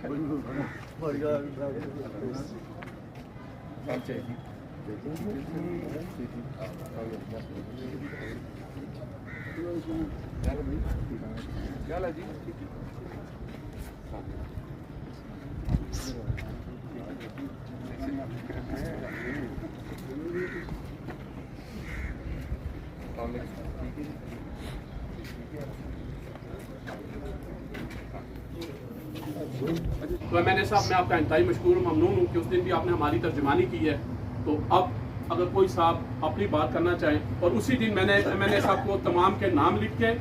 تو MNA صاحب میں آپ کا انتہائی مشکور ہوں، ممنون ہوں کہ اس دن بھی آپ نے ہماری ترجمانی کی ہے. تو اب اگر کوئی صاحب اپنی بات کرنا چاہیں، اور اسی دن میں نے MNA صاحب کو تمام کے نام لکھ کے،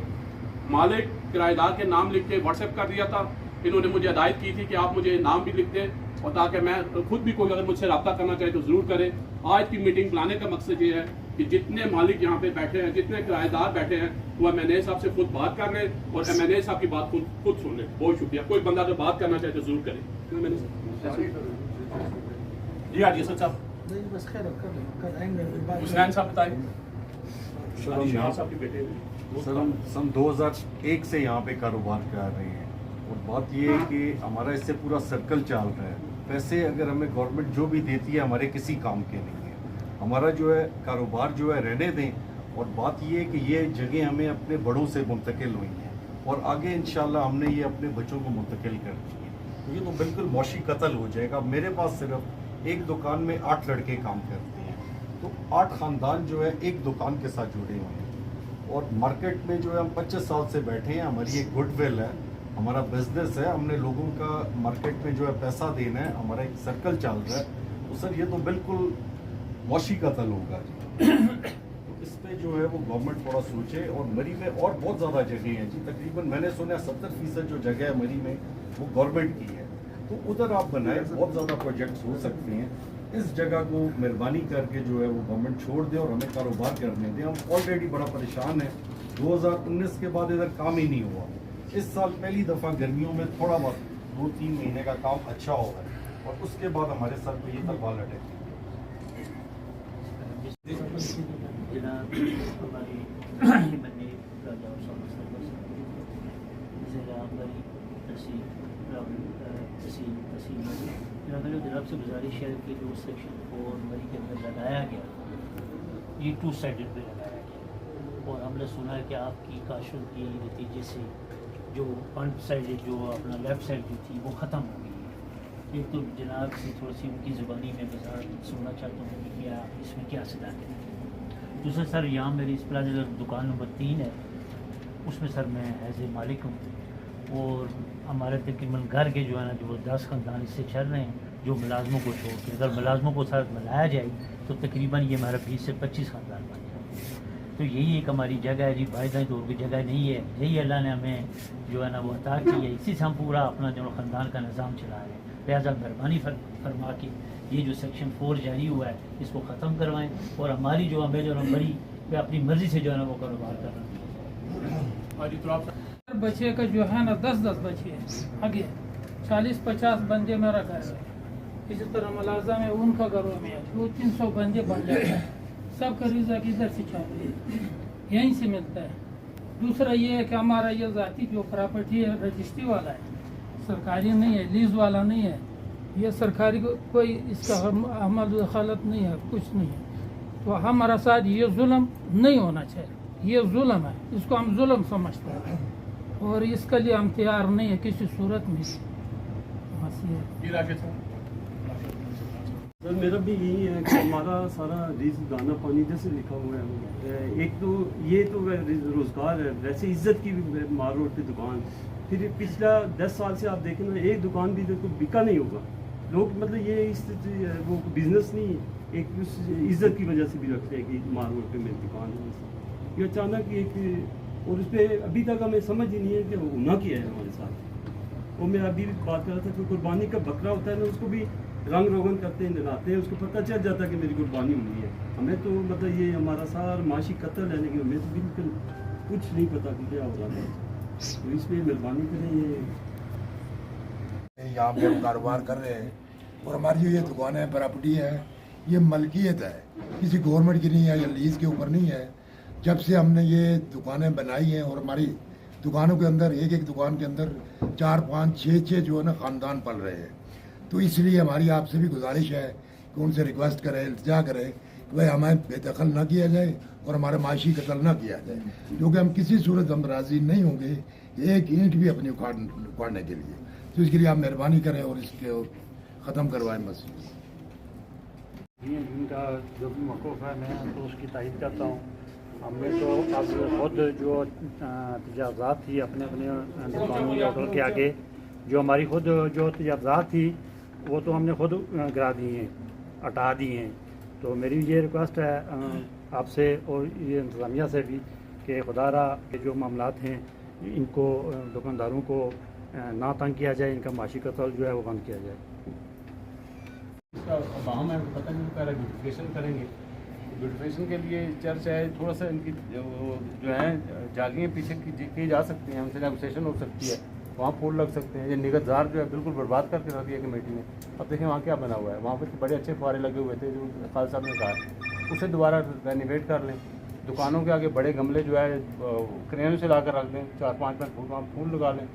مالک کرایہ دار کے نام لکھ کے واٹس ایپ کر دیا تھا. انہوں نے مجھے ہدایت کی تھی کہ آپ مجھے نام بھی لکھ دیں، اور تاکہ میں خود بھی کوئی اگر مجھ سے رابطہ کرنا چاہے تو ضرور کرے. آج کی میٹنگ بلانے کا مقصد یہ ہے کہ جتنے مالک یہاں پہ بیٹھے ہیں، جتنے کرایہ دار بیٹھے ہیں، وہ MNA صاحب سے خود بات کر لیں اور MNA صاحب کی بات خود سن لیں. بہت شکریہ. کوئی بندہ اگر بات کرنا چاہے تو ضرور کرے. جی حاجی اسد صاحب، حسین صاحب بتائیں. سر ہم سن 2001 سے یہاں پہ کاروبار کر رہے ہیں، اور بات یہ ہے کہ ہمارا اس سے پورا سرکل چل رہا ہے. پیسے اگر ہمیں گورنمنٹ جو بھی دیتی ہے ہمارے کسی کام کے نہیں ہے. ہمارا جو ہے کاروبار جو ہے رہنے دیں. اور بات یہ ہے کہ یہ جگہ ہمیں اپنے بڑوں سے منتقل ہوئی ہیں، اور آگے انشاءاللہ ہم نے یہ اپنے بچوں کو منتقل کر دی ہے. یہ تو بالکل معاشی قتل ہو جائے گا. میرے پاس صرف ایک دکان میں 8 لڑکے کام کرتے ہیں، تو 8 خاندان جو ہے ایک دکان کے ساتھ جڑے ہوئے ہیں. اور مارکیٹ میں جو ہے ہم 25 سال سے بیٹھے ہیں. ہماری ایک گڈ ول ہے، ہمارا بزنس ہے. ہم نے لوگوں کا مارکیٹ میں جو ہے پیسہ دینا ہے. ہمارا ایک سرکل چل رہا ہے. تو سر یہ تو بالکل معاشی قتل ہوگا جی. تو اس پہ جو ہے وہ گورنمنٹ تھوڑا سوچے. اور مری میں اور بہت زیادہ جگہیں ہیں جی. تقریباً میں نے سنا 70% جو جگہ ہے مری میں وہ گورنمنٹ کی ہے. تو ادھر آپ بنائیں، بہت زیادہ پروجیکٹس ہو سکتے ہیں. اس جگہ کو مہربانی کر کے جو ہے وہ گورنمنٹ چھوڑ دے اور ہمیں کاروبار کرنے دیں. ہم آلریڈی بڑا پریشان ہیں. 2019 کے بعد ادھر کام ہی نہیں ہوا. اس سال پہلی دفعہ گرمیوں میں تھوڑا بہت 2-3 مہینے کا کام اچھا ہوا ہے، اور اس کے بعد ہمارے سر پہ یہ تلوار لٹک گئی. جناب ہماری جناب سے گزارش ہے کہ جو سیکشن 4 مری کے اندر لگایا گیا، یہ 2 سائڈڈ پہ لگایا گیا. اور ہم نے سنا ہے کہ آپ کی کاشن کی نتیجے سے جو فرنٹ سائڈ جو اپنا لیفٹ سائڈ جو تھی وہ ختم ہو گئی ہے. ایک تو جناب سے تھوڑی سی ان کی زبانی میں سننا چاہتا ہوں کہ کیا اس میں کیا صلاحیت ہے. دوسرا سر یہاں میری اس پلازا دکان نمبر 3 ہے، اس میں سر میں ایز اے مالک ہوں. اور ہمارے تقریباً گھر کے جو ہے نا جو 10 خاندان اس سے چل رہے ہیں جو ملازموں کو چھوڑ کے. اگر ملازموں کو ساتھ ملایا جائے تو تقریباً یہ ہمارا 20 سے 25 خاندان بن جائے. تو یہی ایک ہماری جگہ ہے جی. باعث طور کی جگہ نہیں ہے، یہی اللہ نے ہمیں جو ہے نا وہ عطا کی ہے. اسی سے ہم پورا اپنا جو خاندان کا نظام چلا رہے ہیں. لہٰذا مہربانی فرما کے یہ جو سیکشن 4 جاری ہوا ہے اس کو ختم کروائیں، اور ہماری جو ہمیں جو بڑی اپنی مرضی سے جو ہے نا وہ کاروبار کرنا ہے. بچے کا جو ہے نا 10 بچے ہیں، آگے 40-50 بندے میرا گھر ہے. اسی طرح ملازم ہے ان کا گھروں میں وہ 300 بندے بن جاتے ہیں. سب کا رزق ادھر سے چاہیے، یہیں سے ملتا ہے. دوسرا یہ ہے کہ ہمارا یہ ذاتی جو پراپرٹی ہے رجسٹری والا ہے، سرکاری نہیں ہے، لیز والا نہیں ہے. یہ سرکاری کوئی اس کا عمل دخالت نہیں ہے، کچھ نہیں ہے. تو ہمارا ساتھ یہ ظلم نہیں ہونا چاہیے. یہ ظلم ہے، اس کو ہم ظلم سمجھتے ہیں، اور اس کے لیے ہم تیار نہیں ہے کسی صورت میں. سر میرا بھی یہی ہے کہ ہمارا سارا رزق دانا پانی جیسے لکھا ہوا ہے. ایک تو یہ تو روزگار ہے، ویسے عزت کی بھی مار روڈ پہ دکان. پھر پچھلا 10 سال سے آپ دیکھیں نا ایک دکان بھی تو بکا نہیں ہوگا. لوگ مطلب یہ اس وہ بزنس نہیں، ایک اس عزت کی وجہ سے بھی رکھتے ہیں کہ مار روڈ پہ میری دکان ہے. یہ اچانک ایک، اور اس پہ ابھی تک ہمیں سمجھ ہی نہیں ہے کہ وہ ہونا کیا ہے ہمارے ساتھ. وہ میں ابھی بات کر رہا تھا کہ قربانی کا بکرا ہوتا ہے نا، اس کو بھی رنگ روغن کرتے ہیں، نہلاتے ہیں، اس کو پتہ چل جاتا ہے کہ میری قربانی ہوئی ہے. ہمیں تو مطلب یہ ہمارا سارا معاشی قتل ہے، لیکن ہمیں تو بالکل کچھ نہیں پتہ کہ کیا ہو رہا ہے. تو اس پہ مہربانی کریں. یہ یہاں پہ ہم کاروبار کر رہے ہیں، اور ہماری جو یہ دکان ہے پراپرٹی ہے یہ ملکیت ہے، کسی گورنمنٹ کی نہیں ہے یا لیز کے اوپر نہیں ہے. جب سے ہم نے یہ دکانیں بنائی ہیں اور ہماری दुकानों के अंदर एक एक दुकान के अंदर 4 5 6 जो है ना ख़ानदान पल रहे हैं। तो इसलिए हमारी आपसे भी गुजारिश है कि उनसे रिक्वेस्ट करें, इल्तिजा करें कि भाई हमें बेदखल ना किया जाए और हमारा माशी कत्ल ना किया जाए, क्योंकि हम किसी सूरत हम राज़ी नहीं होंगे एक ईंट भी अपनी उखाड़ने के लिए। तो इसके लिए आप मेहरबानी करें और इसके ख़त्म करवाएं बस। इनका जो भी मौक़िफ़ है मैं तो उसकी तायद करता हूँ। हमने तो अब खुद जो तजावज़ात थी अपने अपने दुकानों के होटल के आगे, जो हमारी खुद जो तजावज़ात थी वो तो हमने खुद गिरा दी हैं, हटा दी हैं। तो मेरी ये रिक्वेस्ट है आपसे और ये इंतज़ामिया से भी कि खुदारा के जो मामलात हैं इनको दुकानदारों को ना तंग किया जाए, इनका माशी कत्ल जो है वो बंद किया जाए। इसका अहम है, पता नहीं पहले ब्यूटिफिकेशन करेंगे। ब्यूटिफिकेशन के लिए चर्च है, थोड़ा सा इनकी जो है जालियाँ पीछे की जा सकती हैं, उनसे नेगोशिएशन हो सकती है, वहाँ फूल लग सकते हैं। ये निगहतदार जो है बिल्कुल बर्बाद करके रख दिया कमेटी ने। अब देखें वहाँ क्या बना हुआ है, वहाँ पर बड़े अच्छे फुहारे लगे हुए थे जो खालिद साहब ने कहा, उसे दोबारा रेनोवेट कर लें। दुकानों के आगे बड़े गमले जो है क्रेनों से ला कर रख दें, 4-5 फुट वहाँ फूल लगा लें।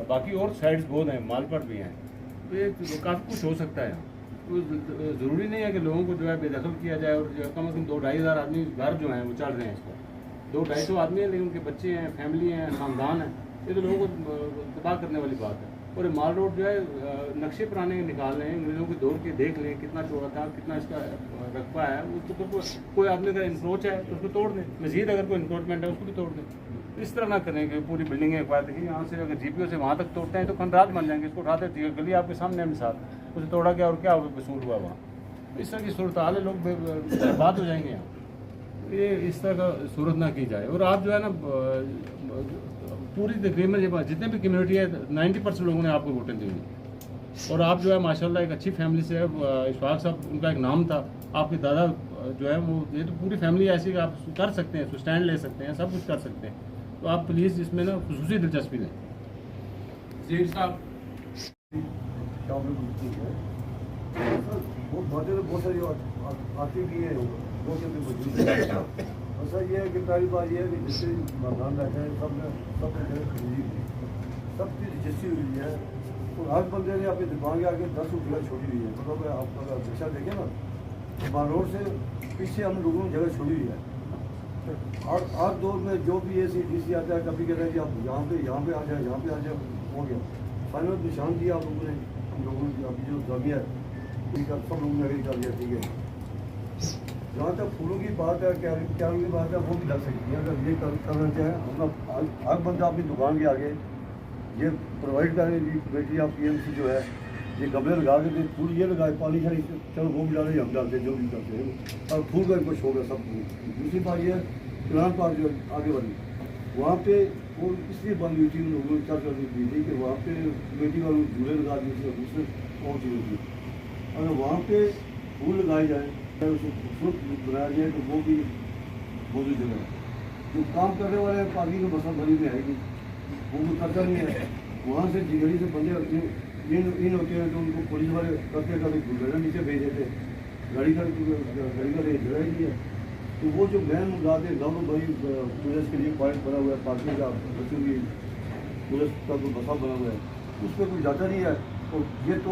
बाकी और साइड्स बहुत हैं, माल पर भी हैं, तो ये काफ़ी कुछ हो सकता है। तो ज़रूरी नहीं है कि लोगों को जो है बेदखल किया जाए और कम से कम 2-2.5 हज़ार आदमी घर जो हैं वो चल रहे हैं इसको। 200-250 आदमी हैं, लेकिन उनके बच्चे हैं, फैमिली हैं, ख़ानदान है, ये तो लोगों को तबाह करने वाली बात है। और माल रोड जो है नक्शे पुराने निकाल लें, अंग्रेज़ों के दौर के देख लें कितना चौड़ा था, कितना इसका रकबा है, उसको तो कोई आदमी का इंक्रोच है तो उसको तोड़ दें, मज़ीद अगर कोई इंक्रोचमेंट है उसको भी तोड़ दें। इस तरह ना करें कि पूरी बिल्डिंगें एक बार देखिए, यहाँ से अगर GPO से वहाँ तक तोड़ते हैं तो खंडरात बन जाएंगे। इसको उठाते हैं, गली आपके सामने है मिसाल, उसे तोड़ा गया और क्या वसूल हुआ वहाँ। इस तरह की सूरत हाल है, लोग बर्बाद हो जाएंगे यहाँ। ये इस तरह का सूरत ना की जाए। और आप जो है ना पूरी तकरीबन जितने भी कम्युनिटी है 90% लोगों ने आपको वोटें दी हुई। और आप जो है माशाल्लाह एक अच्छी फैमिली से है। इशफाक साहब उनका एक नाम था, आपके दादा जो है वो, ये तो पूरी फैमिली ऐसी कि आप कर सकते हैं, स्टैंड ले सकते हैं, सब कुछ कर सकते हैं। तो आप प्लीज़ इसमें ना खुसूसी दिलचस्पी लें। जी साहब बातें तो बहुत सारी आती भी है, बहुत से मौजूद है। ऐसा ये है कि पहली बात ये है कि जिससे मकान बैठे हैं सब ने जगह खरीदी हुई है, सब चीज़ रजिस्ट्री हुई है। तो हर बंदे ने अपनी दुकान के आगे 10 रुपया छोड़ी हुई है। मतलब आप अगर रिक्शा देखें ना, मान रोड से पीछे हम लोगों ने जगह छोड़ी हुई है। और हर दौर में जो भी ऐसी DC आता है, कभी कहता है कि आप यहाँ पे आ जाए, यहाँ पे आ जाए, हो गया फाइनल निशान दिया आप लोगों ने, हम लोगों ने अभी जो जामिया है सब लोगों ने कर दिया। ठीक है, जहाँ तक फूलों की बात है, क्या की बात है, वो भी लग सकती है अगर ये करना चाहें। अपना हर बंदा अपनी दुकान के आगे ये प्रोवाइड करें बेटी आप PMC जो है ये गमले लगा के दे, फूल ये लगाए, पानी शानी चलो वो भी डाले, हम डालते जो भी करते हैं, और फूल का कुछ होगा सब। दूसरी बात ये किरान पार्क जो आगे बनी वहाँ पे वो इसलिए बंद हुई थी, उन लोगों ने चर्चा की थी कि वहाँ पे बेटी वालों झूले लगा दिए थे और दूसरे और चीज़ें थी। अगर वहाँ पे फूल लगाए जाए, उसे खूबसूरत बनाया जाए तो वो भी मौजूद जगह है। जो काम करने वाले पार्टी के मसल भरी में आएगी वो कोई करता नहीं है। वहाँ से जिगरी से बंदे इन होते हैं तो उनको पुलिस वाले करते गुजरना नीचे भेज देते, गाड़ी का जगह ही नहीं है। तो वो जो वैन लगाते हैं गाँव भाई पुलिस के लिए पॉइंट बना हुआ है, पार्किंग का बच्चों की पुलिस का कोई बसा बना हुआ है, उस पर कोई जाता नहीं है। तो ये तो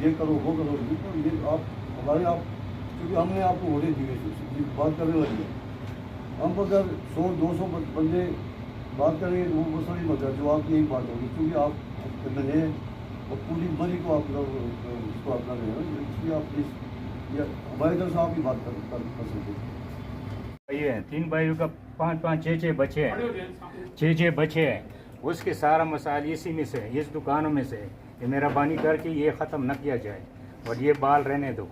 ये करो वो करो, ये आप हमारे आप क्योंकि हमने आपको वोटें दी है, बात करने वाली है। हम अगर 100-200 बंदे बात करेंगे तो वो सारी मत जो आपकी यही बात होगी, क्योंकि आप मैंने और पूरी मरी को आप उसको अपना रहे हैं, इसलिए आप प्लीज़ हमारी तरफ से आप ही बात कर सकते हैं। ये 3 भाइयों का 5-5, 6-6 बच्चे हैं, 6-6 बच्चे हैं, उसके सारा मसाइल इसी में से, इस दुकानों में से। ये मेहरबानी करके ये ख़त्म न किया जाए और ये बाल रहने दो।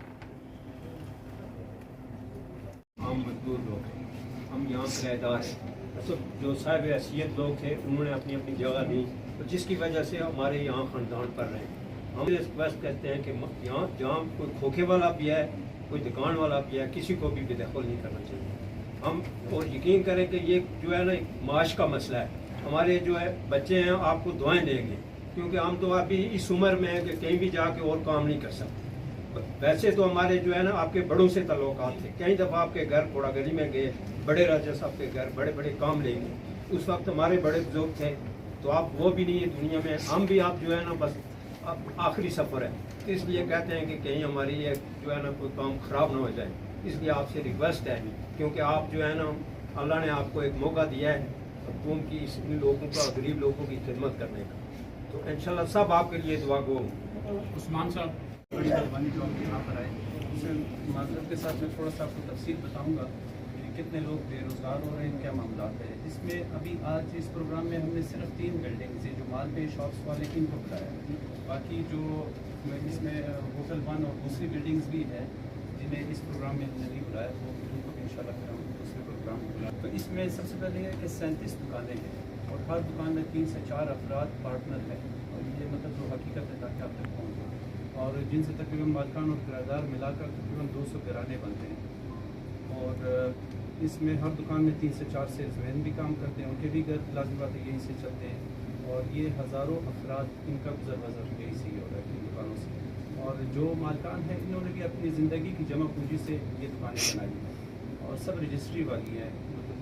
हम मजदूर लोग हैं, हम यहाँ किराएदार हैं। तो जो साहिब हैसियत लोग थे उन्होंने अपनी अपनी जगह दी, तो जिसकी वजह से हमारे यहाँ ख़ानदान पड़ रहे हैं। हम रिक्वेस्ट करते हैं कि यहाँ जहाँ कोई खोखे वाला भी है, कोई दुकान वाला भी है, किसी को भी बेदखल नहीं करना चाहिए। हम और यकीन करें कि ये जो है ना एक माश का मसला है। हमारे जो है बच्चे हैं आपको दुआएं देंगे, क्योंकि हम तो अभी इस उम्र में हैं कि कहीं भी जाके और काम नहीं कर सकते। वैसे तो हमारे जो है ना आपके बड़ों से ताल्लुकात थे, कई दफ़ा आपके घर कोड़ा गली में गए, बड़े राजा साहब के घर बड़े बड़े काम लेंगे, उस वक्त हमारे बड़े बुजुर्ग थे, तो आप वो भी नहीं है दुनिया में, हम भी आप जो है ना बस अब आखिरी सफ़र है, तो इसलिए कहते हैं कि कहीं हमारी ये जो है ना कोई काम ख़राब ना हो जाए, इसलिए आपसे रिक्वेस्ट है, क्योंकि आप जो है ना अल्लाह ने आपको एक मौका दिया है कौम की इन लोगों का, गरीब लोगों की खिदमत करने का, तो इंशाल्लाह सब आपके लिए दुआ गो। उस्मान साहब, बड़ी मेहरबानी जो आप यहाँ पर आए, उससे माजरत के साथ मैं थोड़ा सा आपको तफसील बताऊँगा कि कितने लोग बेरोज़गार हो रहे हैं, क्या मामला है इसमें। अभी आज इस प्रोग्राम में हमने सिर्फ 3 बिल्डिंग से जो माल पे शॉप्स वाले इनको बुलाया, बाकी जो इसमें होटल 1 और दूसरी बिल्डिंग्स भी है जिन्हें इस प्रोग्राम में हमने नहीं बुलाया, वो उनको भी इंशाल्लाह फिर हम दूसरे प्रोग्राम में बुलाएं। तो इसमें सबसे पहले है कि 37 दुकानें हैं और हर दुकान में 3 से 4 अफराद पार्टनर हैं, और ये मतलब जो हकीकत है ताकि आप तक पहुँचे, और जिनसे तकरीबन मालकान और किराएदार मिलाकर तकरीबन 200 घराने बनते हैं। और इसमें हर दुकान में 3 से 4 सेल्समैन भी काम करते हैं, उनके भी घर लाजिम बात है यहीं से चलते हैं, और ये हज़ारों अफराद इनका गुजर बसर यहीं से ही हो रहा है इन दुकानों से। और जो मालकान हैं इन्होंने भी अपनी ज़िंदगी की जमा पूंजी से ये दुकानें बनाई हैं, और सब रजिस्ट्री वाली हैं, मतलब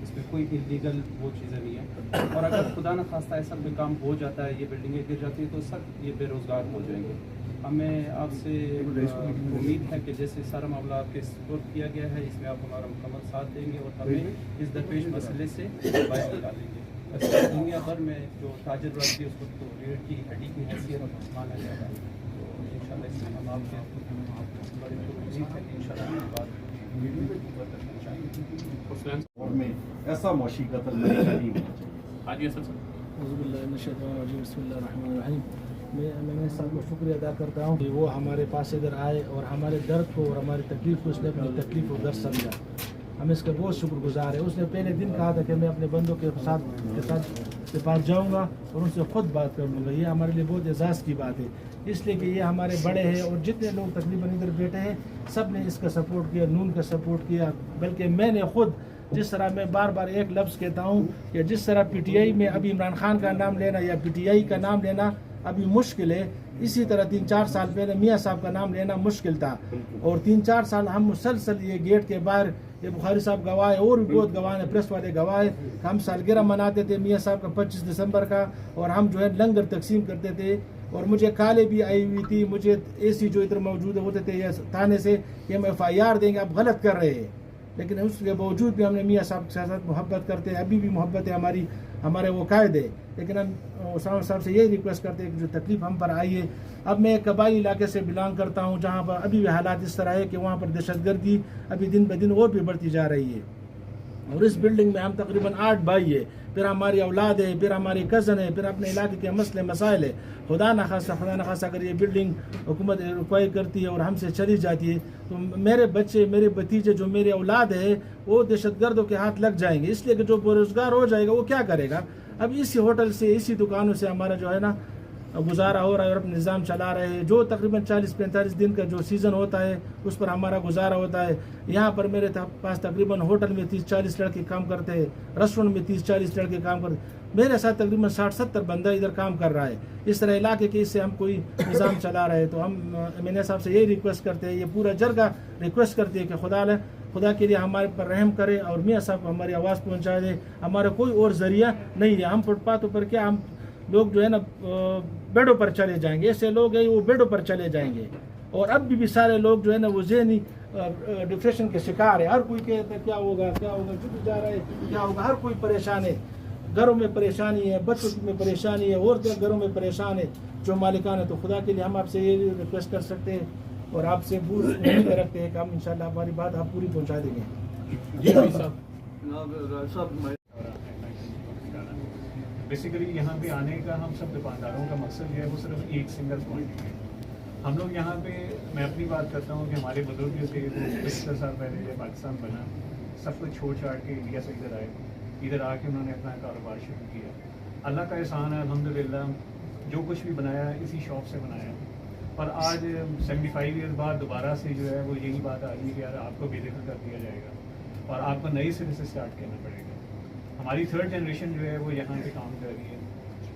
इसमें कोई इलीगल वो चीज़ें नहीं है। और अगर खुदा न खास्ता ऐसा कोई काम हो जाता है, ये बिल्डिंगें गिर जाती हैं, तो सब ये बेरोज़गार हो जाएंगे। हमें आपसे उम्मीद है कि जैसे सारा मामला आपके सपोर्ट किया गया है, इसमें आप हमारा मुकम्मल साथ देंगे और हमें इस दरपेश मसले से बाहर निकालेंगे। दुनिया भर में जो ताजर वर्ग थी उसको तो रीढ़ की हड्डी की हैसियत माना जाएगा, तो इंशाल्लाह इसमें हम आपके बड़ी उम्मीद है कि इंशाल्लाह बात और में ऐसा मौशी कत्ल नहीं होना चाहिए। हाजी हसन साहब, मैं सबको शुक्रिया अदा करता हूँ कि वो हमारे पास इधर आए और हमारे दर्द को और हमारी तकलीफ को उसने अपनी तकलीफ को दर्द समझा। हम इसका बहुत शुक्रगुजार है। उसने पहले दिन कहा था कि मैं अपने बंदों के पास जाऊँगा और उनसे ख़ुद बात कर लूँगा। ये हमारे लिए बहुत एजाज़ की बात है, इसलिए कि ये हमारे बड़े हैं और जितने लोग तकरीबन इधर बैठे हैं सब ने इसका सपोर्ट किया, नून का सपोर्ट किया। बल्कि मैंने ख़ुद जिस तरह मैं बार बार एक लफ्ज़ कहता हूँ कि जिस तरह PTI में अभी इमरान खान का नाम लेना या PTI का नाम लेना अभी मुश्किल है, इसी तरह 3-4 साल पहले मियाँ साहब का नाम लेना मुश्किल था। और 3-4 साल हम मुसलसल ये गेट के बाहर, ये बुखारी साहब गवाह है और भी बहुत गवाह हैं, प्रेस वाले गवाह है, हम सालगिरह मनाते थे मियाँ साहब का 25 दिसंबर का, और हम जो है लंगर तकसीम करते थे। और मुझे काले भी आई हुई थी, मुझे AC जो इधर मौजूद होते थे या थाने से कि हम FIR देंगे, आप गलत कर रहे हैं, लेकिन उसके बावजूद भी हमने मियाँ साहब के साथ मोहब्बत करते हैं, अभी भी मोहब्बत है हमारी, हमारे वो कायदे। लेकिन हम उसामा साहब से यही रिक्वेस्ट करते हैं कि जो तकलीफ़ हम पर आई है, अब मैं एक कबायली इलाके से बिलोंग करता हूँ जहाँ पर अभी भी हालात इस तरह है कि वहाँ पर दहशतगर्दी अभी दिन ब दिन और भी बढ़ती जा रही है। और इस बिल्डिंग में हम तकरीबन 8 भाई है, फिर हमारी औलाद है, फिर हमारी कज़न है, फिर अपने इलाके के मसले मसाइल है। खुदा न खासा अगर ये बिल्डिंग हुकूमत रिक्वायर करती है और हमसे चली जाती है तो मेरे बच्चे, मेरे भतीजे, जो मेरे औलाद है वो दहशतगर्दों के हाथ लग जाएंगे। इसलिए कि जो बेरोज़गार हो जाएगा वो क्या करेगा। अब इसी होटल से, इसी दुकानों से हमारा जो है ना गुजारा हो रहा है और अपना निज़ाम चला रहे हैं। जो तकरीबन 40-45 दिन का जो सीज़न होता है उस पर हमारा गुजारा होता है। यहाँ पर मेरे पास तकरीबन होटल में 30-40 लड़के काम करते हैं, रेस्टोरेंट में 30-40 लड़के काम करते हैं, मेरे साथ तकरीबन 60-70 बंदा इधर काम कर रहा है। इस तरह इलाके के इससे हम कोई निज़ाम चला रहे हैं। तो हम मैंने साहब से यही रिक्वेस्ट करते हैं, ये पूरा जरगा रिक्वेस्ट करते हैं कि खुदा के लिए हमारे पर रहम करे और मियाँ साहब को हमारी आवाज़ पहुँचा दे। हमारा कोई और ज़रिया नहीं है। हम फुटपाथों पर क्या, हम लोग जो है ना बेडों पर चले जाएंगे, ऐसे लोग हैं वो बेडों पर चले जाएंगे। और अब भी सारे लोग जो है ना वो ज़हनी डिप्रेशन के शिकार है। हर कोई कहता है क्या होगा छुप जा रहा है, क्या होगा, हर कोई परेशान है। घरों में परेशानी है, बच्चों में परेशानी है, औरतें घरों में परेशान है, जो मालिकान है। तो खुदा के लिए हम आपसे ये रिक्वेस्ट कर सकते हैं और आपसे पूरी उम्मीद रखते हैं कि हम इंशाल्लाह हमारी बात आप पूरी पहुँचा देंगे। जी भाई साहब, बेसिकली यहाँ पे आने का हम सब दुकानदारों का मकसद जो है वो सिर्फ एक सिंगल पॉइंट है। हम लोग यहाँ पे, मैं अपनी बात करता हूँ कि हमारे बुजुर्ग जो थे वो 75 साल पहले जब पाकिस्तान बना, सब कुछ छोड़ छाड़ के इंडिया से इधर आए, इधर आके उन्होंने अपना कारोबार शुरू किया। अल्लाह का एहसान है अल्हम्दुलिल्लाह, जो कुछ भी बनाया इसी शॉप से बनाया। पर आज 75 ईयर्स बाद दोबारा से जो है वो यही बात आ रही है कि यार आपको बेदखल कर दिया जाएगा और आपको नए सिरे से स्टार्ट करना पड़ेगा। हमारी 3rd जनरेशन जो है वो यहाँ पे काम कर रही है।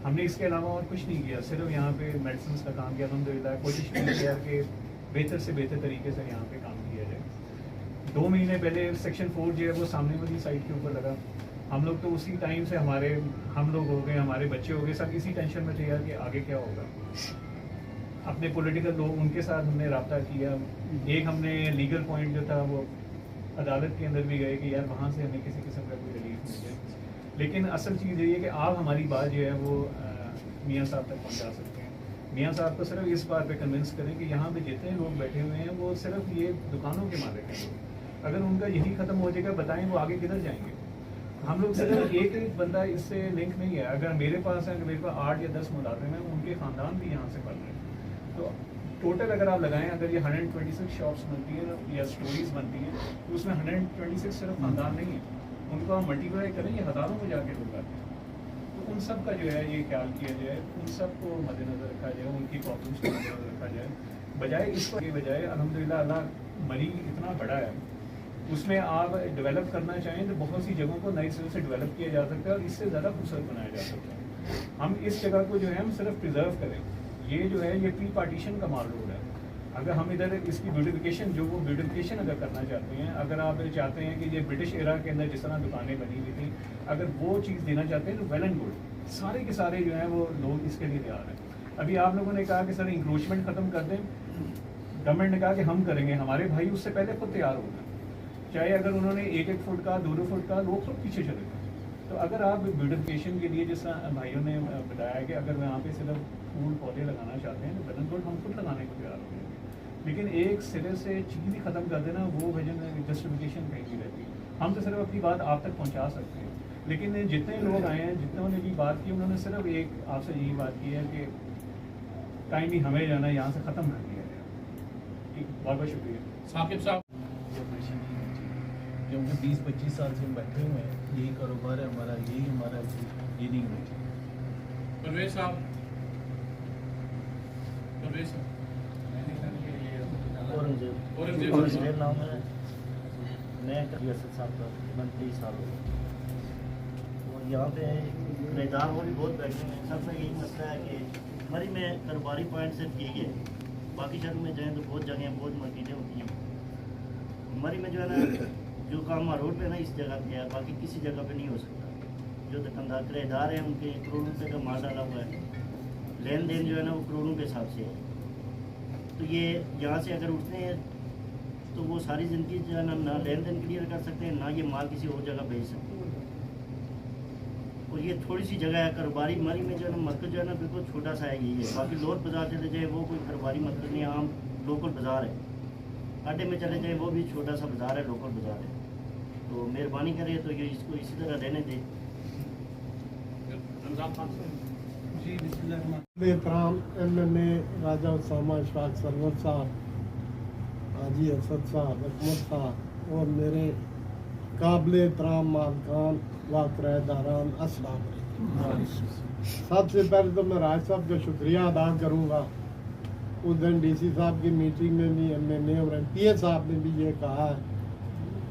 हमने इसके अलावा और कुछ नहीं किया, सिर्फ यहाँ पे मेडिसिन का काम किया। अल्हम्दुलिल्लाह कोशिश की है कि बेहतर से बेहतर तरीके से यहाँ पे काम किया जाए। 2 महीने पहले सेक्शन 4 जो है वो सामने वाली साइड के ऊपर लगा। हम लोग तो उसी टाइम से हम लोग हो गए, हमारे बच्चे हो गए, सब इसी टेंशन में थे यार कि आगे क्या होगा। अपने पॉलिटिकल लोग उनके साथ हमने रब्ता किया। एक हमने लीगल पॉइंट जो था वो अदालत के अंदर भी गए कि यार वहाँ से हमें किसी किस्म का कोई रिलीफ मिल जाए। लेकिन असल चीज़ ये है कि आप हमारी बात जो है वो मियाँ साहब तक पहुँचा सकते हैं। मियाँ साहब को सिर्फ इस बात पे कन्विंस करें कि यहाँ पे जितने लोग बैठे हुए हैं वो सिर्फ ये दुकानों के मालिक हैं लोग। अगर उनका यही ख़त्म हो जाएगा, बताएं वो आगे किधर जाएंगे। हम लोग सिर्फ एक बंदा इससे लिंक नहीं है। अगर मेरे पास है, मेरे पास 8 या 10 मुलाजिम हैं, उनके ख़ानदान भी यहाँ से पढ़ रहे हैं। तो टोटल अगर आप लगाएं, अगर ये 126 शॉप्स बनती हैं या स्टोरीज बनती हैं, तो उसमें 126 सिर्फ ख़ानदान नहीं है, उनको आप मल्टीप्लाई करें, ये हज़ारों में जाके लोग आते हैं। तो उन सब का जो है ये ख्याल किया जाए, उन सब को मद्देनज़र रखा जाए, उनकी प्रॉब्लम्स को मद्देनज़र रखा जाए। बजाय इसको के बजाय अल्हम्दुलिल्लाह अल्लाह मरी इतना बड़ा है, उसमें आप डेवलप करना चाहें तो बहुत सी जगहों को नए सिरे से डेवलप किया जा सकता है और इससे ज़्यादा खूबसूरत बनाया जा सकता है। हम इस जगह को जो है हम सिर्फ प्रिजर्व करें। ये जो है ये प्री पार्टीशन का माल रोड है। अगर हम इधर इसकी ब्यूटिफिकेशन जो वो ब्यूटिफिकेशन अगर करना चाहते हैं, अगर आप चाहते हैं कि ये ब्रिटिश एरा के अंदर जिस तरह दुकानें बनी हुई थी, अगर वो चीज़ देना चाहते हैं तो वेल एंड गुड, सारे के सारे जो हैं वो लोग इसके लिए तैयार हैं। अभी आप लोगों ने कहा कि सर इंक्रोचमेंट ख़त्म कर दें, गवर्नमेंट ने कहा कि हम करेंगे, हमारे भाई उससे पहले खुद तैयार हो गए। चाहे अगर उन्होंने 1-1 फुट का 2-2 फुट का, लोग सब पीछे चले गए। तो अगर आप ब्यूटिफिकेशन के लिए, जैसा भाइयों ने बताया कि अगर वहाँ पे सिर्फ फूल पौधे लगाना चाहते हैं तो वेल एंड गुड, हम खुद लगाने को तैयार हो गए। लेकिन एक सिरे से चीज़ ही ख़त्म कर देना, वो वजन जस्टिफिकेशन कहीं नहीं रहती। हम तो सिर्फ अपनी बात आप तक पहुँचा सकते हैं। लेकिन जितने लोग आए हैं, जितनों ने भी बात की, उन्होंने सिर्फ एक आपसे यही बात की है कि काइंडली हमें जाना यहाँ से ख़त्म कर दिया जाए। ठीक, बहुत बहुत शुक्रिया। साकिब साहब, क्योंकि 20-25 साल से हम बैठे हुए हैं, यही कारोबार है हमारा, यही हमारा ये नहीं होना चाहिए। परवेज साहब, परवेज साहब, औरंगजेब नाम है। मैं रियासत साहब का 29 साल हो गए और यहाँ पे किराएदार वो भी बहुत बैठे हैं। सबसे यही मसला है कि मरी में कारोबारी पॉइंट सिर्फ यही है, बाकी शहर में जाएँ तो बहुत जगह बहुत मार्केटें होती हैं। मरी में जो है ना, जो काम रोड पे ना इस जगह पे है, बाकी किसी जगह पे नहीं हो सकता। जो दुकानदार किराएदार हैं उनके करोड़ों रुपये का माल डाला हुआ है, लेन देन जो है ना वो करोड़ों के हिसाब से है। तो ये यहाँ से अगर उठते हैं तो वो सारी ज़िंदगी जो है ना लेन देन क्लियर कर सकते हैं, ना ये माल किसी और जगह भेज सकते हैं। और ये थोड़ी सी जगह है कारोबारी मरी में जो है ना, मरकज़ जो है ना बिल्कुल छोटा सा है यही है। बाकी लोअर बाज़ार चले जाए वो कोई कारोबारी मरकज़ नहीं, आम लोकल बाज़ार है। अड्डे में चले जाए वो भी छोटा सा बाज़ार है, लोकल बाज़ार है। तो मेहरबानी करें तो ये इसको इसी तरह रहने दें। जी बिस्मिल्लाह। एहतराम MMA राजा उसामा इशफाक सरवर साहब, हाजी असद साहब, अहमद साहब और मेरे काबिल एहतराम मालकान व किराएदारान, अस्सलाम वालेकुम। सबसे पहले तो मैं राज साहब का शुक्रिया अदा करूँगा। उस दिन DC साहब की मीटिंग में भी MNA और MPA साहब ने भी ये कहा है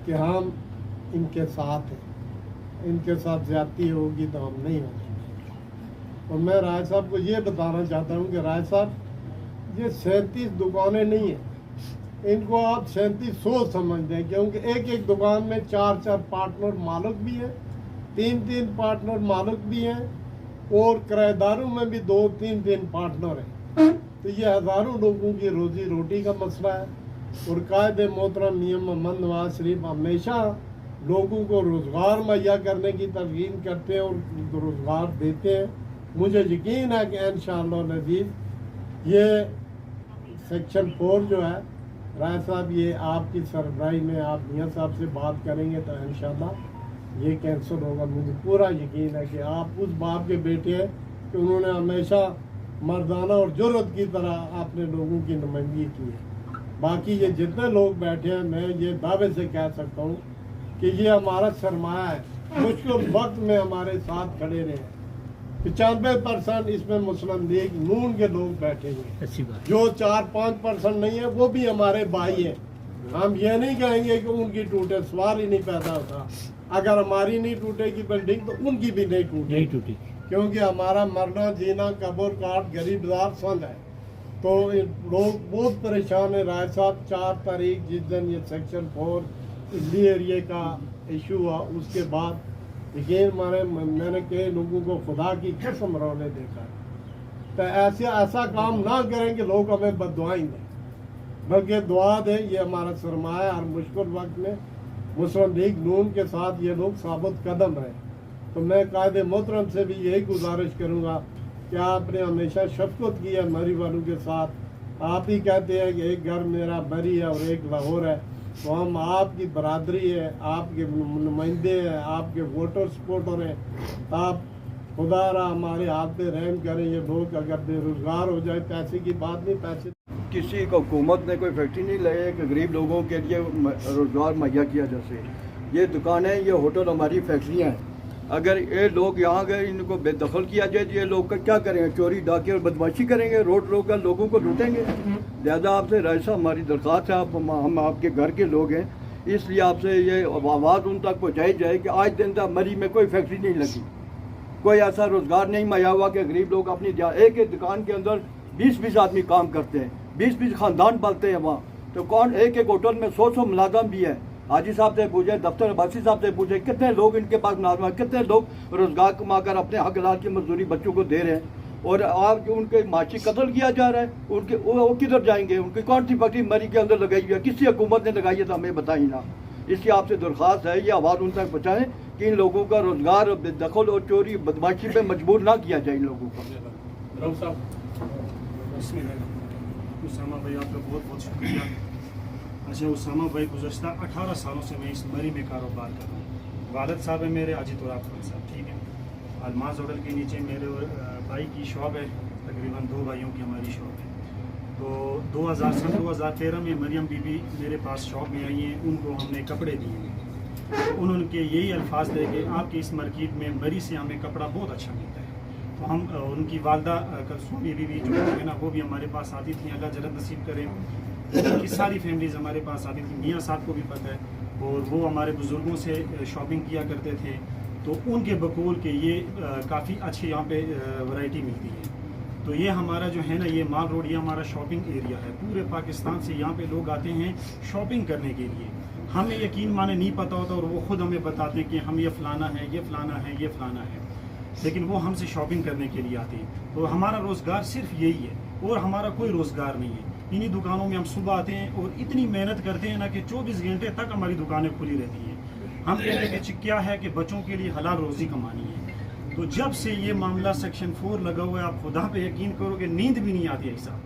कि हम इनके साथ हैं, इनके साथ ज़्यादती होगी तो हम नहीं होंगे। और मैं राय साहब को ये बताना चाहता हूँ कि राय साहब ये 37 दुकानें नहीं हैं, इनको आप 3700 समझ दें, क्योंकि एक एक दुकान में 4-4 पार्टनर मालिक भी हैं, 3-3 पार्टनर मालिक भी हैं और किराएदारों में भी 2-3 पार्टनर हैं। तो ये हज़ारों लोगों की रोजी रोटी का मसला है। और कायदे मोहतरम मियां मोहम्मद नवाज शरीफ हमेशा लोगों को रोज़गार मुहैया करने की तरगीब करते हैं और रोज़गार देते हैं। मुझे यकीन है कि इंशाअल्लाह नज़ीर ये सेक्शन 4 जो है, राय साहब ये आपकी सरबराही में आप मियां साहब से बात करेंगे तो इंशाअल्लाह ये कैंसिल होगा। मुझे पूरा यकीन है कि आप उस बाप के बेटे हैं कि उन्होंने हमेशा मर्दाना और जुर्रत की तरह अपने लोगों की नुमाइंदगी की है। बाकी ये जितने लोग बैठे हैं, मैं ये दावे से कह सकता हूँ कि ये हमारा सरमाया है। मुश्किल वक्त में हमारे साथ खड़े रहे। 95% इसमें मुस्लिम लीग नून के लोग बैठे हुए हैं। जो 4-5% नहीं है वो भी हमारे भाई हैं। हम ये नहीं कहेंगे कि उनकी टूटे, सवाल ही नहीं पैदा होता। अगर हमारी नहीं टूटेगी बिल्डिंग तो उनकी भी नहीं टूटेगी, क्योंकि हमारा मरना जीना कब्र काट गरीब दार संद है। तो लोग बहुत परेशान है। राय साहब 4 तारीख जिस दिन ये सेक्शन 4 इडली एरिया का इशू हुआ, उसके बाद यकीन माने मैंने कई लोगों को खुदा की कसम रोने देखा। तो ऐसा काम ना करें कि लोग हमें बददुआएं दें, बल्कि दुआ दें। ये हमारा सरमाया और मुश्किल वक्त में मुस्लिम लीग नून के साथ ये लोग साबित कदम रहे। तो मैं कायदे मोहतरम से भी यही गुजारिश करूँगा कि आपने हमेशा शफकत की है मरी वालों के साथ। आप ही कहते हैं कि एक घर मेरा मरी है और एक लाहौर है, तो हम आपकी बरादरी है, आपके नुमाइंदे हैं, आपके वोटर सपोर्टर हैं। आप खुदा रहा हमारे हाथ पे रहम करें। ये लोग अगर बेरोजगार हो जाए, पैसे की बात नहीं, पैसे किसी को हुकूमत ने कोई फैक्ट्री नहीं लगाई कि गरीब लोगों के लिए रोज़गार मुहैया किया जा सके। ये दुकानें, ये होटल हमारी फैक्ट्रियाँ हैं। अगर ये लोग यहाँ गए, इनको बेदखल किया जाए तो ये लोग क्या करेंगे? चोरी डाके और बदमाशी करेंगे, रोड रोक कर लोगों को लूटेंगे। ज़्यादा आपसे राय साहब हमारी दरख्वास्त है, हम आपके घर के लोग हैं, इसलिए आपसे ये आवाज़ उन तक पहुँचाई जाए कि आज दिन तक मरी में कोई फैक्ट्री नहीं लगी, कोई ऐसा रोज़गार नहीं मुहैया हुआ कि गरीब लोग अपनी एक एक दुकान के अंदर 20-20 आदमी काम करते हैं, 20-20 ख़ानदान पलते हैं वहाँ। तो कौन एक एक होटल में 100-100 मुलाजम भी है। हाजी साहब से पूछे, दफ्तर अब्बासी साहब से पूछे, कितने लोग इनके पास मुलाजम है, कितने लोग रोज़गार कमा कर अपने हक हलाल की मजदूरी बच्चों को दे रहे हैं, और आप जो उनके माशी कत्ल किया जा रहा है, उनके वो किधर जाएंगे? उनकी कौन सी फैक्ट्री मरी के अंदर लगाई हुई है? किसी हुकूमत ने लगाई है तो हमें बताई ना। इसलिए आपसे दरख्वास्त है, ये आवाज़ उन तक पहुँचाएँ कि इन लोगों का रोज़गार और बेदखल और चोरी बदमाशी पे मजबूर ना किया जाए इन लोगों को। उसामा भाई आपका बहुत बहुत शुक्रिया। अच्छा उसामा भाई, गुज़श्ता 18 सालों से मैं इस मरी में कारोबार कर रहा हूँ। वालिद साहब है मेरे, अजीत और खान साहब, ठीक है। अलमाज होटल के नीचे मेरे भाई की शॉप है, तकरीबन 2 भाइयों की हमारी शॉप है। तो 2013 में मरियम बीबी मेरे पास शॉप में आई हैं, उनको हमने कपड़े दिए हैं। तो उन्होंने यही अल्फाज दे कि आपकी इस मार्केट में मरी से हमें कपड़ा बहुत अच्छा मिलता है। तो हम उनकी वालदा कलसूम बीबी भी जो है ना, वो भी हमारे पास आती थी, अल्लाह जन्नत नसीब करे। उनकी सारी फैमिलीज़ हमारे पास आती थी, मियाँ साहब को भी पता है, और वो हमारे बुज़ुर्गों से शॉपिंग किया करते थे। तो उनके बकौल के ये काफ़ी अच्छी यहाँ पे वैरायटी मिलती है। तो ये हमारा जो है ना, ये माल रोड, ये हमारा शॉपिंग एरिया है। पूरे पाकिस्तान से यहाँ पे लोग आते हैं शॉपिंग करने के लिए। हमें यकीन माने नहीं पता होता, और वो खुद हमें बताते हैं कि हम ये फ़लाना है, ये फ़लाना है, ये फ़लाना है, लेकिन वो हमसे शॉपिंग करने के लिए आते हैं। तो हमारा रोज़गार सिर्फ यही है, और हमारा कोई रोज़गार नहीं है। इन्हीं दुकानों में हम सुबह आते हैं और इतनी मेहनत करते हैं ना कि 24 घंटे तक हमारी दुकानें खुली रहती हैं। हम कहते हैं कि क्या है कि बच्चों के लिए हलाल रोज़ी कमानी है। तो जब से ये मामला सेक्शन 4 लगा हुआ है, आप खुदा पे यकीन करो कि नींद भी नहीं आती ऐसा।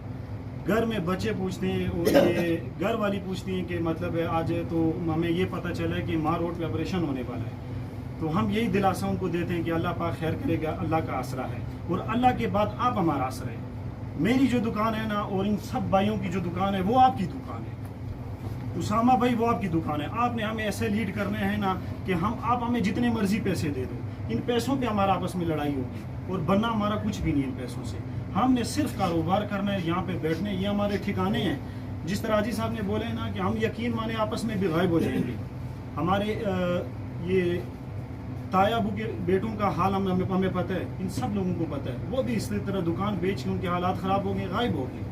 घर में बच्चे पूछते हैं, और ये घर वाली पूछती हैं कि मतलब है आज तो हमें ये पता चला है कि मार रोड पे ऑपरेशन होने वाला है। तो हम यही दिलासा उनको देते हैं कि अल्लाह पाक खैर करेगा, अल्लाह का आसरा है, और अल्लाह के बाद आप हमारा आसरा है। मेरी जो दुकान है ना, और इन सब भाइयों की जो दुकान है, वो आपकी दुकान है। उसामा भाई, वो आपकी दुकान है। आपने हमें ऐसे लीड करने हैं ना कि आप हमें जितने मर्जी पैसे दे दो, इन पैसों पे हमारा आपस में लड़ाई होगी, और बनना हमारा कुछ भी नहीं इन पैसों से। हमने सिर्फ कारोबार करना है, यहाँ पे बैठने, ये हमारे ठिकाने हैं। जिस तरह हाजी साहब ने बोले ना कि हम यकीन माने आपस में भी गायब हो जाएंगे। हमारे ये ताया अबू के बेटों का हाल हमें पता है, इन सब लोगों को पता है। वो भी इसी तरह दुकान बेच के उनके हालात ख़राब हो गए, गायब हो गए।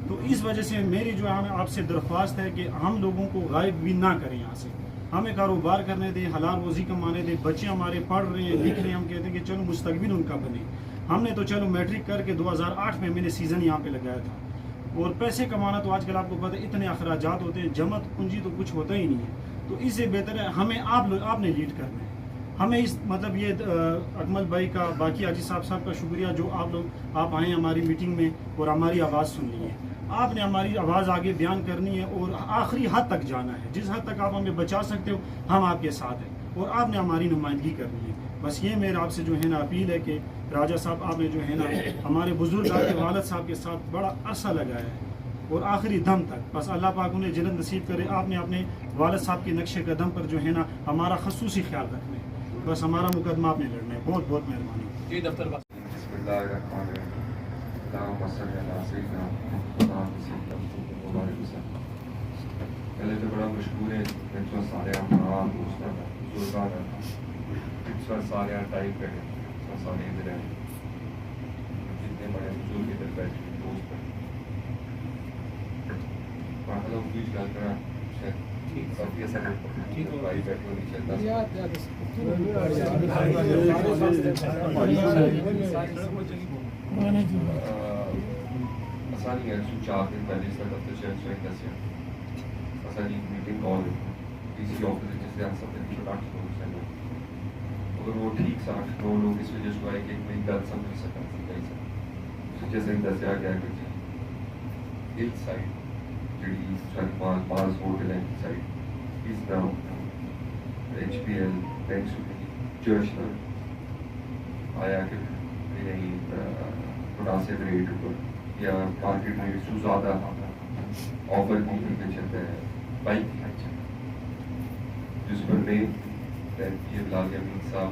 तो इस वजह से मेरी जो है आपसे दरख्वास्त है कि हम लोगों को गायब भी ना करें यहाँ से। हमें कारोबार करने दें, हलाल रोज़ी कमाने दें। बच्चे हमारे पढ़ रहे हैं, लिख रहे हैं, हम कहते हैं कि चलो मुस्तकबिल उनका बने। हमने तो चलो मैट्रिक करके 2008 में मैंने सीज़न यहाँ पे लगाया था। और पैसे कमाना तो आजकल आपको पता है इतने अखराजात होते हैं, जमा पूंजी तो कुछ होता ही नहीं है। तो इससे बेहतर है हमें आपने लीड करना है। हमें इस मतलब ये अकमल भाई का, बाकी हाजी साहब का शुक्रिया जो आप आए हमारी मीटिंग में और हमारी आवाज़ सुन ली है। आपने हमारी आवाज़ आगे बयान करनी है और आखिरी हद तक जाना है। जिस हद तक आप हमें बचा सकते हो, हम आपके साथ हैं, और आपने हमारी नुमाइंदगी करनी है। बस ये मेरा आपसे जो है ना अपील है कि राजा साहब, आपने जो है ना हमारे बुजुर्ग आपके वालिद साहब के साथ बड़ा अरसा लगाया है, और आखिरी दम तक। बस अल्लाह पाक उन्हें जन्नत नसीब करे। आपने अपने वालिद साहब के नक्शे कदम पर जो है ना हमारा खसूसी ख्याल रखना है। बस हमारा मुकदमा आपने लड़ना है। बहुत बहुत मेहरबानी जी। दफ्तर पहले तो बड़ा मशहूर है सारे सारे टाइप है सारे इधर है, जितने बड़े बुजुर्ग इधर बैठे दोस्त कुछ गल करा काफ़ी ऐसा भाई बैठो नहीं चलता आसानी है सु 4 दिन पहले इसका दफ्तर चेंज हुआ कैसे आसानी मीटिंग कॉल डीसी ऑफिस जिससे हम सब दिन 8 लोग हैं अगर वो ठीक 8-9 लोग इस वजह से आए कि कोई गल समझ सका जैसे दसिया गया कि हिल साइड जी सारी पास होटल है साइड इस नाउ HPL बैंक चर्च आया कि नहीं मुनासिब रेट पर या मार्केट रेट से ज़्यादा ऑफर की करके चलते हैं बाइक जिस पर मैं ये बिलाल अमीन साहब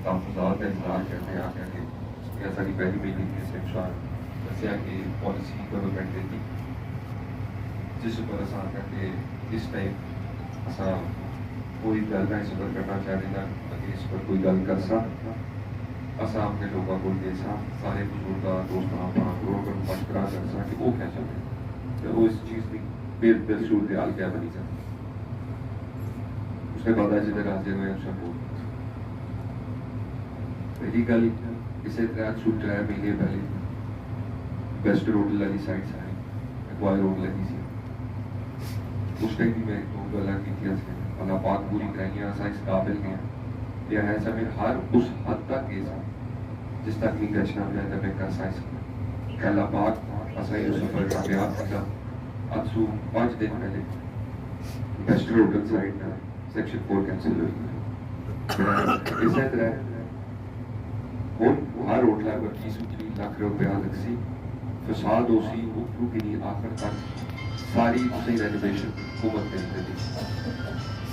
तहफ़्फ़ुज़ात का इज़हार करते हैं आगे आगे ऐसा कि पहली मीटिंग के सेक्शन दसिया कि पॉलिसी गवर्नमेंट देती जिस पर असा करके इस टाइम असा कोई गल ना इस पर करना चाहते ना अगर इस पर कोई गल कर सा असा अपने लोगों को दे सा सारे बुजुर्ग दोस्त लोगों मशवरा कर सा कि वो क्या चाहते तो वो इस चीज़ की बेहतर सूरत हाल क्या बनी सकती उसने पता जिधर हाजिर हुए उसने बोल पहली गल इसे 3 महीने पहले बेस्ट रोड वाली साइड से आई अक्वायर रोड लगी सी उस टाइम भी मैं दो गल्ला की थी अल्लाह पाक पूरी कराइयां असा इस काबिल गए या है समय हर उस हद तक गए सा जिस तक नहीं गचना मिला तब मैं कर साइंस अल्लाह पाक असा ये सफर कामयाब किया आज से 5 दिन पहले बेस्ट रोड साइड में सेक्शन 4 कैंसिल हुई इसे तरह हर रोड लगभग 20-30 लाख रुपया लग सी फसाद उसी उपरू की नहीं आखिर तक सारी उसी रेनोवेशन हुकूमत करी थी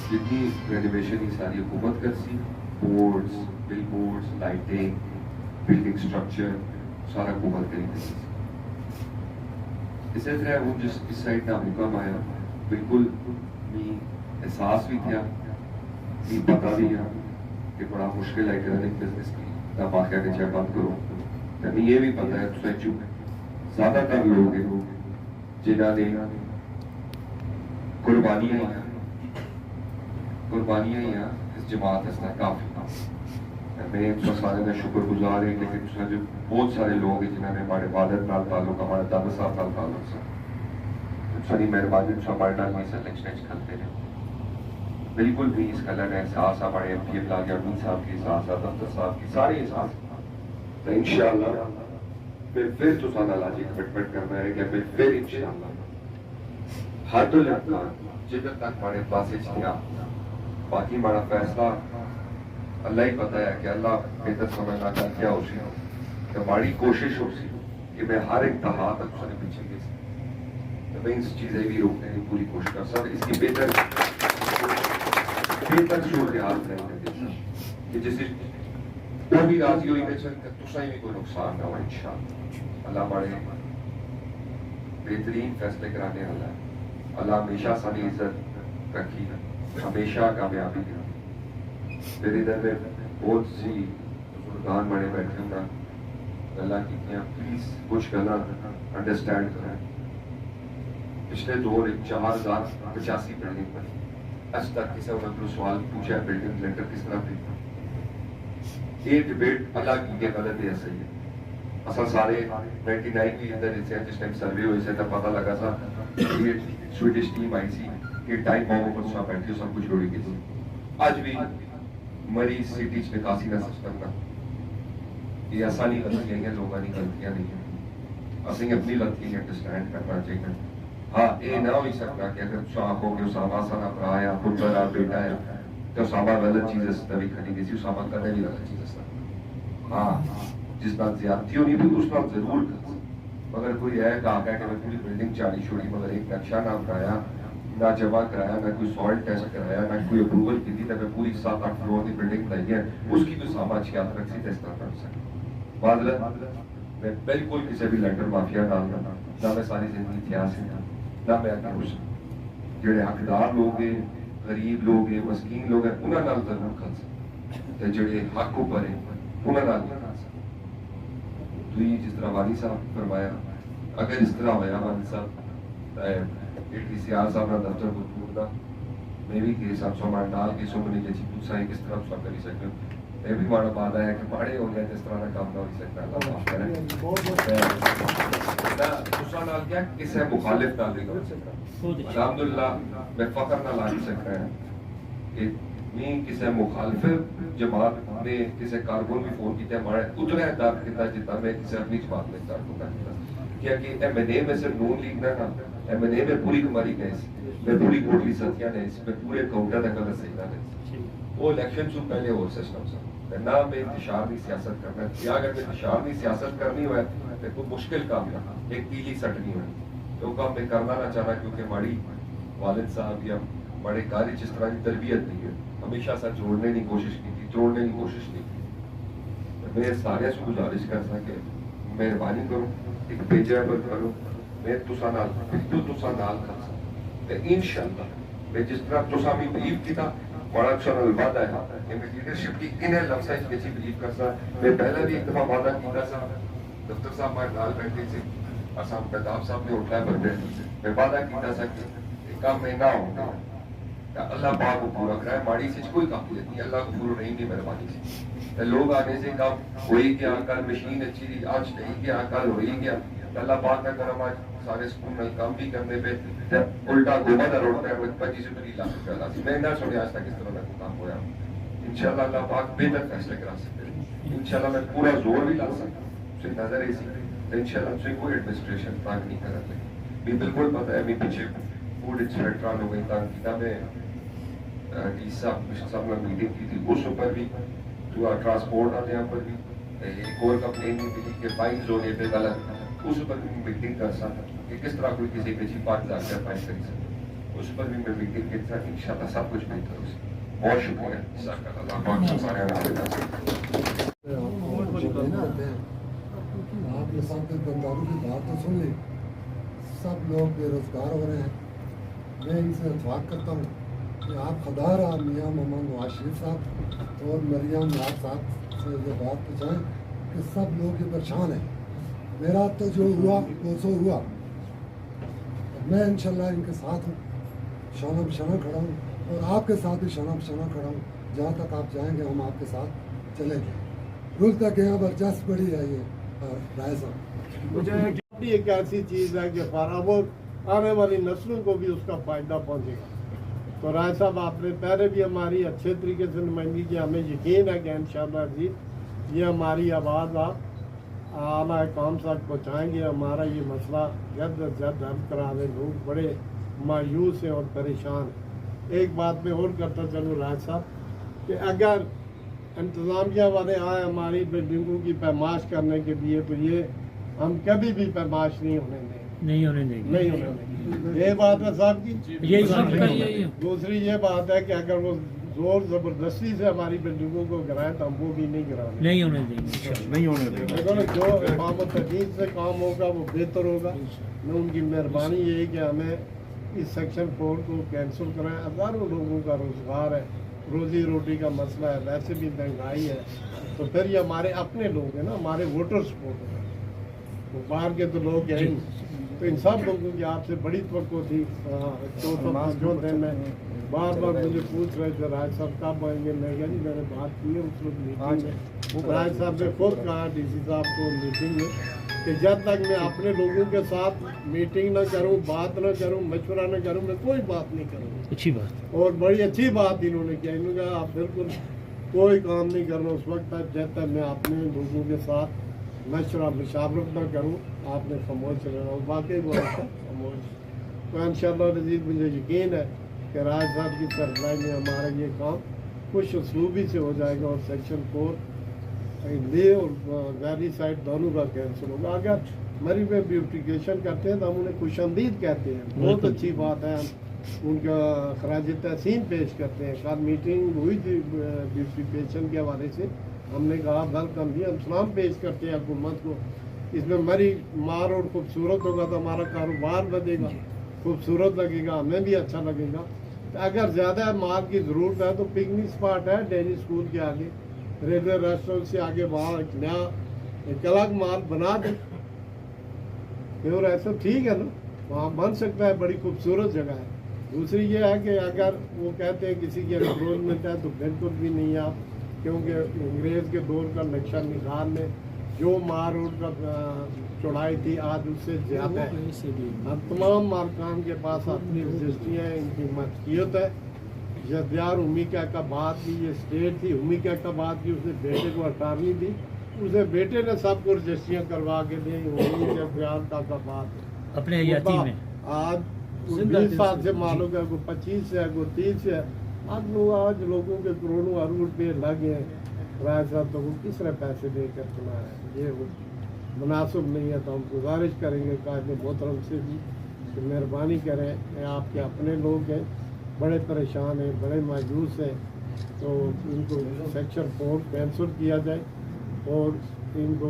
जितनी रेनोवेशन ही सारी हुकूमत कर सी boards billboards lighting building structure सारा हुकूमत करी थी इसी तरह वो जिस इस साइड ना हुक्म आया बिल्कुल मी एहसास भी था मी पता भी है कि बड़ा मुश्किल है रनिंग बिजनेस की ना बाकी के चेक बंद करो तो ये भी पता है तो ज़्यादातर लोग हैं जिन्होंने कुर्बानियाँ इस जमात से काफ़ी मैं सारे का शुक्रगुजार है लेकिन जो बहुत सारे लोग हैं जिन्होंने हमारे वालद नाल ताल्लुक हमारे दादा साहब नाल ताल्लुक से सारी मेहरबानी हमारे नाल से लच करते हैं बिल्कुल भी इस कलर का एहसास हमारे MP बिलाल अमीन साहब के एहसास दफ्तर साहब की सारे एहसास तो इंशाअल्लाह मैं फिर तो सादा लाजी कमिटमेंट करना है कि मैं फिर इंशाअल्लाह हर तो लगता जिधर तक हमारे पास किया बाकी हमारा फैसला अल्लाह ही पता है कि अल्लाह बेहतर समझना का क्या हो सी तो हमारी कोशिश हो सी कि मैं हर एक दहा तक उसने पीछे गई तो मैं इस चीज़ें भी रोकने की पूरी कोशिश कर सकता इसकी बेहतर सूरत हाल कि जिससे वो भी राजी हुई मैं तुसा ही भी कोई नुकसान ना हो इंशाअल्लाह अल्लाह बड़े बेहतरीन फैसले कराने वाला है अल्लाह हमेशा सारी इज्जत रखी हमेशा कामयाबी दी मेरे इधर में बहुत सी बुजुर्गान बड़े बैठे होंगे गल्ला की प्लीज कुछ गल्ला अंडरस्टैंड करें पिछले दौर 4085 बिल्डिंग बनी आज तक किसी ने सवाल पूछा बिल्डिंग लेंटर किस तरह दी ये डिबेट अलग ही गलत है सही है असल सारे 99 भी इधर जिस टाइम सर्वे हुए से तब पता लगा था ये स्वीडिश टीम आई सी कि टाइम बॉम्ब पर सब बैठी सब कुछ जोड़ी गई आज भी मरी सिटी में कासी ना सिस्टम का ये आसानी गलतियां हैं लोगों की गलतियां नहीं है असं अपनी गलती अंडरस्टैंड करना चाहिए हाँ ये ना हो सकता कि अगर आंखों के उसामा सारा भरा है पुत्र और बेटा है तो उसामा गलत चीज़ तभी खरीदी थी उसामा करने भी गलत चीज़ हाँ जिस बात ज्यादती होनी भी उस बात जरूर कर मगर कोई है कहा कि मैं पूरी बिल्डिंग चाड़ी छोड़ी मगर एक नक्शा ना बनाया ना जमा कराया ना कोई सॉइल टेस्ट कराया ना कोई अप्रूवल की थी तो मैं पूरी 7-8 फ्लोर की बिल्डिंग बनाई है उसकी तो सामा छियात रखी थे इस तरह कर सकता मैं बिल्कुल किसी भी लैंडर माफिया डालना ना मैं सारी जिंदगी इतिहास ना मैं जोड़े हकदार लोग हैं गरीब लोग हैं मस्कीन लोग हैं उन्होंने जरूर खल सकते जोड़े हक ऊपर है उन्होंने जिस तरह वाली साहब फरमाया अगर इस तरह होया वाली साहब ATC आज़ाना दफ्तर को टूटना मैं भी के हिसाब से हमारे नाल की सुमनी के चिपू साई किस तरह से कर सकते मैं भी माड़ा बात है कि माड़े हो गए जिस तरह का काम ना हो सकता अल्लाह माफ करे ना दूसरा नाल क्या किसे मुखालिफ ना भी कर सकता अल्हम्दुलिल्लाह मैं फख्र ना ला सकता है कि मैं किसे मुखालिफ जमात में किसे कारकुन भी फोन किया हमारे उतने दर कितना जितना मैं किसे अपनी जमात में दर को करता क्या कि MNA में से नून लीग ना MNA में पूरी कमारी गए मैं पूरी कोटली सतिया ने इसमें पूरे काउंटर तक गलत सही ना वो इलेक्शन से पहले हो सिस्टम से ना में इंतशार सियासत करना या अगर इंतशार सियासत करनी हो तो कोई मुश्किल काम ना एक पीली सटनी हो तो काम मैं करना ना चाहना क्योंकि हमारी वालिद साहब या बड़े कार्य जिस तरह की तरबियत नहीं है हमेशा साथ जोड़ने की कोशिश की थी तोड़ने की कोशिश नहीं की मैं सारे से गुजारिश कर सके मेहरबानी करो एक पेजर करो मैं तुसा नाल कर इंशाअल्लाह मैं जिस तरह तुसा भी बिलीव किया बड़ा अच्छा वादा है कि मैं लीडरशिप की इन्हें लफ्ज़ में बिलीव कर सा मैं पहले भी एक दफा वादा किया था दफ्तर साहब हमारे नाल बैठे थे असम प्रताप साहब ने उठाया बंदे मैं वादा किया था कि काम महीना होगा अल्लाह पाक को पूरा कराए माड़ी से कोई काबिलियत नहीं अल्लाह को पूरा नहीं मेहरबानी से लोग आने से काम हो ही गया कल मशीन अच्छी थी आज नहीं गया कल हो ही गया अल्लाह पाक का करम आज सारे स्कूल में काम भी करने पे उल्टा गोमा का रोड पे 25 से 30 लाख रुपया ला मैं ना सुने आज तक इस तरह का काम होया इंशाल्लाह अल्लाह पाक बेहतर फैसले करा सकते इंशाल्लाह मैं पूरा जोर भी ला सकता से नजर ऐसी इंशाल्लाह से कोई एडमिनिस्ट्रेशन तंग नहीं कर रहे भी बिल्कुल पता है मैं पीछे फूड इंस्पेक्टर लोग तंग किया में डी साहब ने मीटिंग की थी उस ऊपर भी ट्रांसपोर्ट आने यहाँ पर भी एक और कंप्लेन भी मिली कि फाइन जोन पे गलत उस ऊपर भी मीटिंग कर सकता कि किस तरह कोई किसी के 5,000 रुपया फाइन कर सकते उस पर भी मैं मीटिंग के साथ इंशाल्लाह सब कुछ बेहतर हो सके बहुत शुक्रिया जज़ाकल्लाह अल्लाह पाक हमारे आपके साथ बंदारों की बात तो सुन ली सब लोग बेरोजगार हो रहे हैं मैं इनसे इत्तेफाक करता हूँ कि आप खुदा रहा मियाँ मोहम्मद नवाज शरीफ साहब और मरियम नवाज साहब से ये बात पूछाएं कि सब लोग ये परेशान हैं मेरा तो जो हुआ वो सो हुआ मैं इंशाल्लाह इनके साथ हूँ शाना बशाना खड़ा हूँ और आपके साथ भी शाना बशाना खड़ा हूँ जहाँ तक आप जाएंगे हम आपके साथ चलेंगे रुल तक यहाँ पर जस बड़ी है ये राय साहब मुझे एक ऐसी चीज़ है कि वो आने वाली नस्लों को भी उसका फ़ायदा पहुँचेगा तो राय साहब आपने पहले भी हमारी अच्छे तरीके से नुमाइंदगी की हमें यकीन है कि इंशाअल्लाह अज़ीज़ ये हमारी आवाज़ आप आला काम तक पहुँचाएँगे हमारा ये मसला जल्द अज जल्द हल करा दें लोग बड़े मायूस हैं और परेशान हैं एक बात मैं और करता चलूँ राय साहब कि अगर इंतज़ामिया वाले आए हमारी बिल्डिंगों की पैमाश करने के लिए तो ये हम कभी भी पैमाश नहीं होने देंगे नहीं होने देंगे ये बात है साहब की यही बात है दूसरी ये बात है कि अगर वो जोर जबरदस्ती से हमारी बिल्डिंगों को गिराएं तो हम वो भी नहीं गिराएंगे नहीं होने देंगे नहीं होने देंगे जो इमाम तदीद से काम होगा वो बेहतर होगा मैं उनकी मेहरबानी ये है कि हमें इस सेक्शन 4 को कैंसिल कराएं हज़ारों लोगों का रोज़गार है रोज़ी रोटी का मसला है वैसे भी महंगाई है तो फिर ये हमारे अपने लोग हैं ना हमारे वोटर सपोर्ट है तो बाहर के तो लोग हैं तो इन सब लोगों की आपसे बड़ी तवक्को थी जो दिन में बार बार मुझे पूछ रहे थे राज साहब कब आएंगे मैं क्या जी मैंने बात की है उस वक्त मीटिंग में राज साहब ने खुद कहा DC साहब को मीटिंग में कि जब तक मैं अपने लोगों के साथ मीटिंग ना करूं बात ना करूं मशवरा ना करूं मैं कोई बात नहीं करूँगा अच्छी बात और बड़ी अच्छी बात इन्होंने किया इन्होंने कहा आप बिल्कुल कोई काम नहीं करना उस वक्त तक जब तक मैं अपने लोगों के साथ मशवरा मुशावरत ना करूँ आपने खामोश रहना और बाकी वो खामोश तो इंशाअल्लाह रज़ीज़ मुझे यकीन है कि राज साहब की सरबराही में हमारा ये काम कुछ उसलूबी से हो जाएगा और सेक्शन 4 ले और वैली साइड दोनों का कैंसिल होगा अगर मरी में ब्यूटिफिकेशन करते हैं तो हम उन्हें खुशआमदीद कहते हैं बहुत अच्छी बात है हम उनका खराज तहसीन पेश करते हैं कल मीटिंग हुई थी ब्यूटिफिकेशन के हवाले से हमने कहा वेलकम भी हम सलाम पेश करते हैं हुकूमत को इसमें मरी मार और खूबसूरत होगा तो हमारा कारोबार बढ़ेगा खूबसूरत लगेगा हमें भी अच्छा लगेगा तो अगर ज़्यादा माल की ज़रूरत है तो पिकनिक स्पॉट है डेयरी स्कूल के आगे रेलवे रेस्टोरेंट से आगे वहाँ एक नया एक अलग माल बना दें और ऐसा ठीक है ना वहाँ बन सकता है, बड़ी खूबसूरत जगह है। दूसरी ये है कि अगर वो कहते हैं किसी के रोज मिलता है तो बिल्कुल भी नहीं आप, क्योंकि अंग्रेज़ के दौर का नक्शा निगार में जो मार रोड का चौड़ाई थी आज उससे ज़्यादा है। अब तमाम मालकान के पास अपनी रजिस्ट्रियाँ हैं, इनकी मलकियत है। जदियार उमिका का बाद की ये स्टेट थी, उमिका का बाद की उसने बेटे को अटारनी दी, उसे बेटे ने सबको रजिस्ट्रियाँ करवा के दी। जदियार का बाद अपने हयाती में आज 20 साल से मालूम है, को 25 है, को 30 है। आज लोगों के करोड़ों अरब रुपये लगे हैं राय साहब, तो वो किस तरह पैसे देकर चुना है, ये वो मुनासिब नहीं है। तो हम गुजारिश करेंगे कायद मोहतरम से भी कि मेहरबानी करें, आपके अपने लोग हैं, बड़े परेशान हैं, बड़े मायूस हैं, तो इनको सेक्शन 4 कैंसिल किया जाए और इनको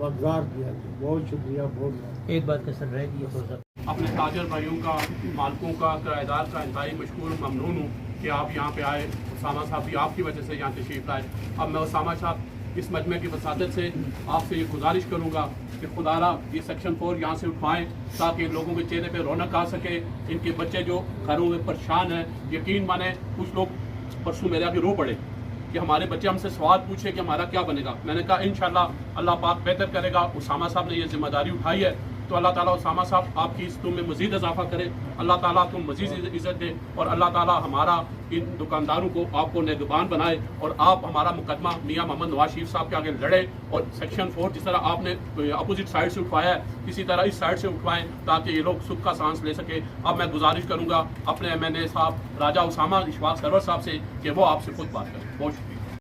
वगज़ार किया जाए। बहुत शुक्रिया, बहुत एक बात का सर रह गई है अपने ताजर भाइयों का, मालकों का, किराएदार का इंतहाई मशकूर ममनून हूँ कि आप यहाँ पे आए। उसामा साहब भी आपकी वजह से यहाँ तशरीफ़ लाए। अब मैं उसामा साहब इस मजमे की वसादत से आपसे ये गुजारिश करूँगा कि खुदारा ये सेक्शन 4 यहाँ से उठवाएँ ताकि लोगों के चेहरे पे रौनक आ सके। इनके बच्चे जो घरों में परेशान हैं, यकीन माने कुछ लोग परसों मेरे आगे रो पड़े कि हमारे बच्चे हमसे सवाल पूछे कि हमारा क्या बनेगा। मैंने कहा इंशाल्लाह अल्लाह पाक बेहतर करेगा। उसामा साहब ने ये जिम्मेदारी उठाई है तो अल्लाह ताला उसामा साहब आपकी इज्जतों में मज़ीद इजाफा करे, अल्लाह ताला आपको मज़ीद इज़्ज़त दे और अल्लाह ताला हमारा इन दुकानदारों को आपको निगहबान बनाए और आप हमारा मुकदमा मियाँ मोहम्मद नवाज शरीफ साहब के आगे लड़े और सेक्शन 4 जिस तरह आपने अपोजिट साइड से उठवाया है इसी तरह इस साइड से उठवाएं ताकि ये लोग सुख का सांस ले सके। अब मैं गुजारिश करूँगा अपने MNA साहब राजा उसामा इशफाक सरवर साहब से कि वो आपसे खुद बात करें। बहुत शुक्रिया।